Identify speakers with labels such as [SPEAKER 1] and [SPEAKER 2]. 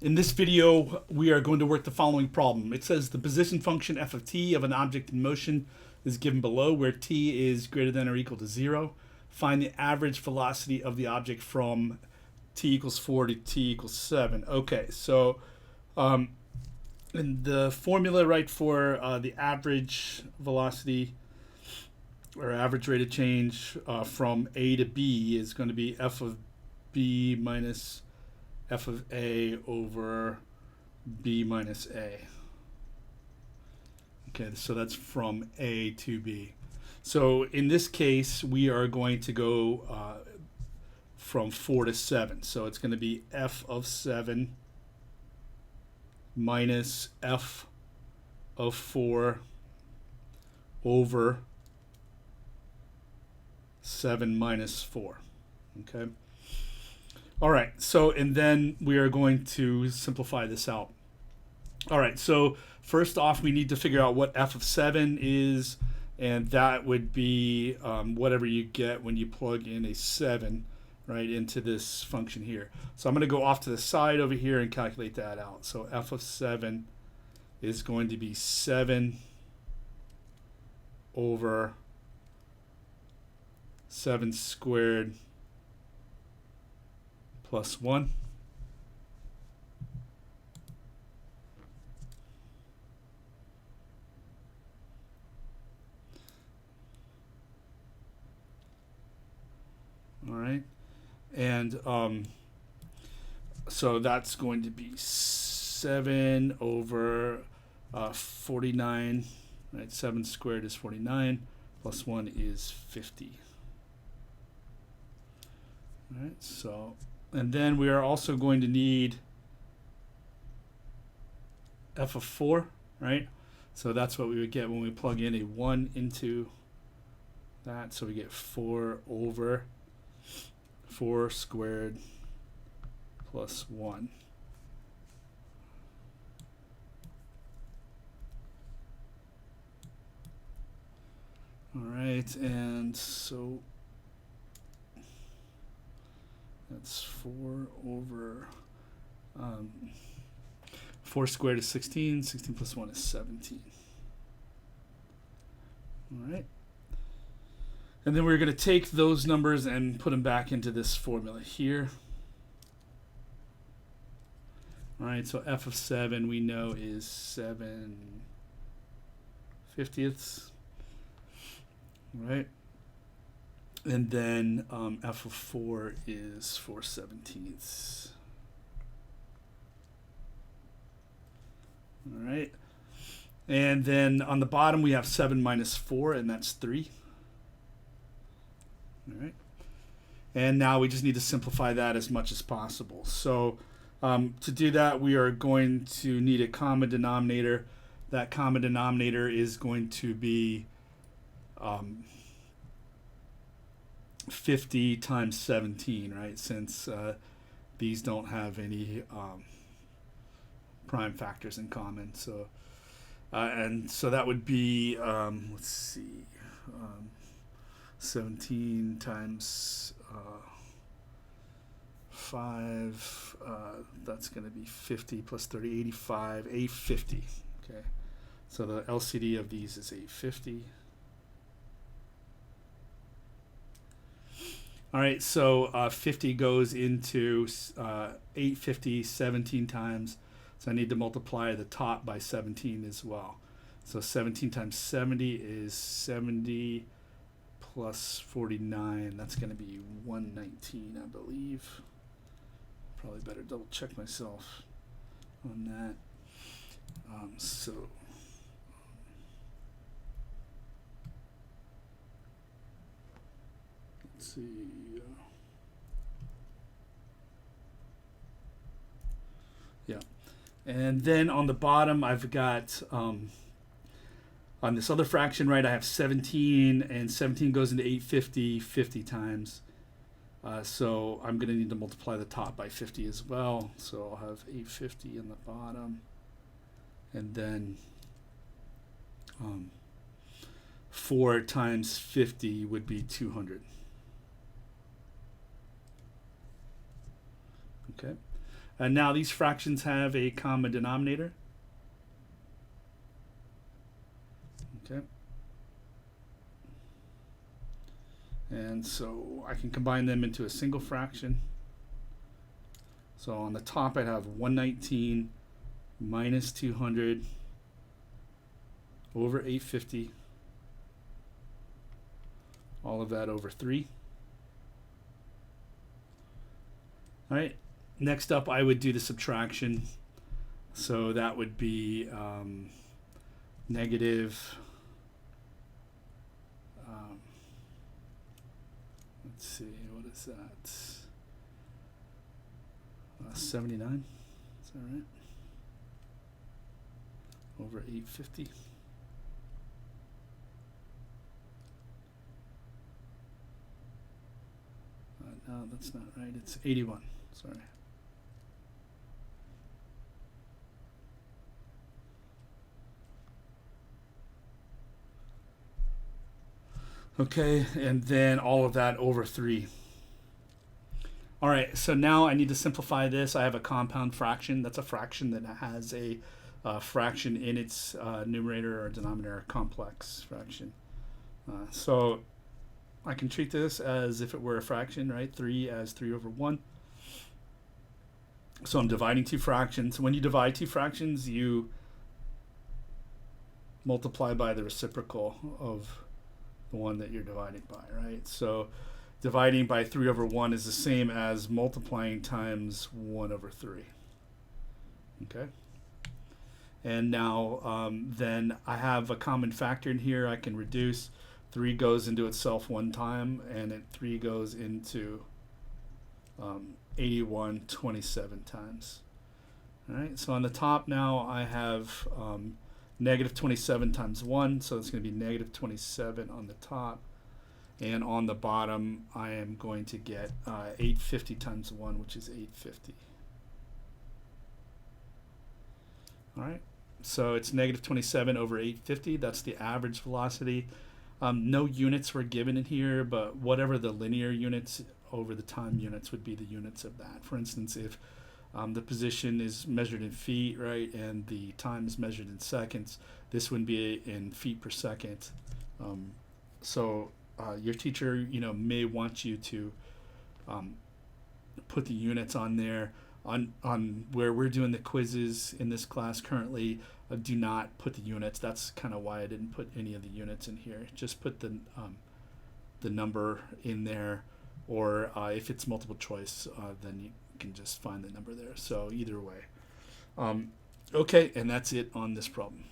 [SPEAKER 1] In this video, we are going to work the following problem. It says the position function f of t of an object in motion is given below, where t is greater than or equal to 0. Find the average velocity of the object from t equals 4 to t equals 7. Okay, so in the formula, right, for the average velocity or average rate of change from A to B is going to be f of b minus f of a over b minus a. Okay, so that's from A to B. So in this case, we are going to go from 4 to 7. So it's going to be f of 7 minus f of 4 over 7 minus 4. Okay. All right, so and then we are going to simplify this out. All right, so first off, we need to figure out what f of 7 is, and that would be whatever you get when you plug in a 7 right into this function here. So I'm going to go off to the side over here and calculate that out. So f of 7 is going to be 7 over 7 squared plus 1. All right. And so that's going to be 7 over 49. Right? 7 squared is 49. Plus 1 is 50. All right. So, and then we are also going to need f of 4, right? So that's what we would get when we plug in a 1 into that. So we get 4 over 4 squared plus 1. All right, and so that's 4 over 4 squared is 16. 16 plus 1 is 17. All right. And then we're going to take those numbers and put them back into this formula here. All right, so f of 7 we know is 7/50ths. Right? And then f of 4 is 4/17ths. All right. And then on the bottom we have 7 minus 4, and that's 3. All right. And now we just need to simplify that as much as possible. So to do that, we are going to need a common denominator. That common denominator is going to be 50 times 17, right? Since these don't have any prime factors in common. So and so that would be let's see, 17 times 5. That's going to be 50 plus 30, 85, 850. Okay, so the LCD of these is 850. All right, so 50 goes into 850 17 times. So I need to multiply the top by 17 as well. So 17 times 70 is 70 plus 49. That's going to be 119, I believe. Probably better double check myself on that. So let's see. Yeah. And then on the bottom, I've got on this other fraction, right, I have 17, and 17 goes into 850 50 times. So I'm going to need to multiply the top by 50 as well. So I'll have 850 in the bottom. And then 4 times 50 would be 200. Okay. And now these fractions have a common denominator. Okay. And so I can combine them into a single fraction. So on the top I'd have 119 minus 200 over 850. All of that over 3. All right. Next up, I would do the subtraction. So that would be negative. Let's see, what is that? 79. Is that right? Over 850. No, that's not right. It's 81. Sorry. Okay, and then all of that over 3. All right, so now I need to simplify this. I have a compound fraction. That's a fraction that has a fraction in its numerator or denominator, complex fraction. So I can treat this as if it were a fraction, right? 3 as 3 over 1. So I'm dividing two fractions. When you divide two fractions, you multiply by the reciprocal of the one that you're dividing by, right? So dividing by 3 over 1 is the same as multiplying times 1 over 3. Okay? And now then I have a common factor in here. I can reduce. 3 goes into itself one time, and 3 goes into 81 27 times. All right, so on the top now I have negative 27 times 1, so it's going to be negative 27 on the top. And on the bottom, I am going to get 850 times 1, which is 850. All right, so it's negative 27 over 850. That's the average velocity. No units were given in here, but whatever the linear units over the time units would be the units of that. For instance, if the position is measured in feet, right, and the time is measured in seconds, this would be in feet per second. So your teacher, may want you to put the units on there. On where we're doing the quizzes in this class currently, do not put the units. That's kind of why I didn't put any of the units in here. Just put the number in there, or if it's multiple choice, then you can just find the number there. So either way. Okay, and that's it on this problem.